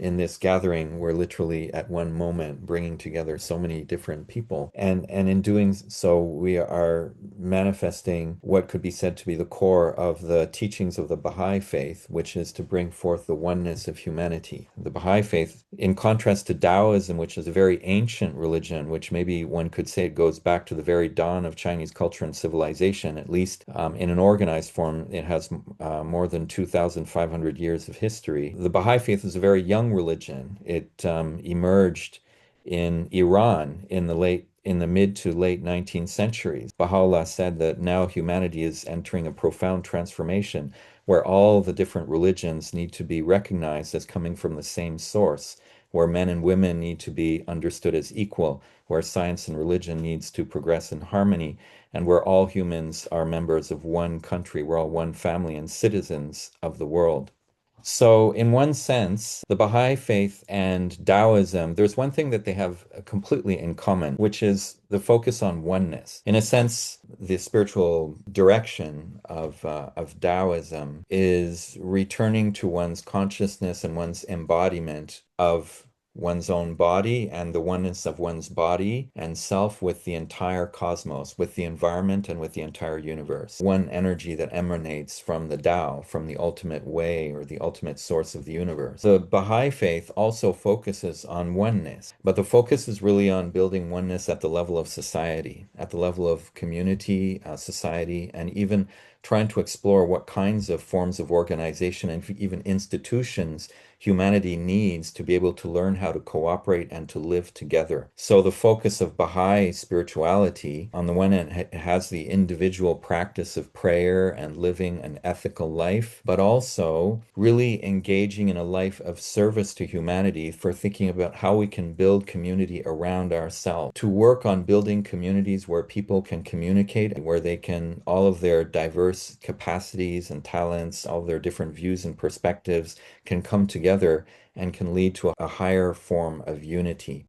in this gathering, we're literally at one moment bringing together so many different people. And in doing so, we are manifesting what could be said to be the core of the teachings of the Bahá'í Faith, which is to bring forth the oneness of humanity. The Bahá'í Faith, in contrast to Daoism, which is a very ancient religion, which maybe one could say it goes back to the very dawn of Chinese culture and civilization, at least in an organized form, it has more than 2,500 years of history. The Bahá'í Faith is a very young religion. It emerged in Iran in the mid to late 19th centuries. Baha'u'llah said that now humanity is entering a profound transformation where all the different religions need to be recognized as coming from the same source, where men and women need to be understood as equal, where science and religion needs to progress in harmony, and where all humans are members of one country, we're all one family and citizens of the world. So, in one sense, the Baha'i Faith and Taoism, there's one thing that they have completely in common, which is the focus on oneness. In a sense, the spiritual direction of Taoism is returning to one's consciousness and one's embodiment of one's own body and the oneness of one's body and self with the entire cosmos, with the environment and with the entire universe. One energy that emanates from the Tao, from the ultimate way or the ultimate source of the universe. The Baha'i Faith also focuses on oneness, but the focus is really on building oneness at the level of society, at the level of community, society, and even trying to explore what kinds of forms of organization and even institutions humanity needs to be able to learn how to cooperate and to live together. So the focus of Baha'i spirituality, on the one hand, has the individual practice of prayer and living an ethical life, but also really engaging in a life of service to humanity for thinking about how we can build community around ourselves, to work on building communities where people can communicate, where they can, all of their diverse capacities and talents, all of their different views and perspectives can come together and can lead to a higher form of unity.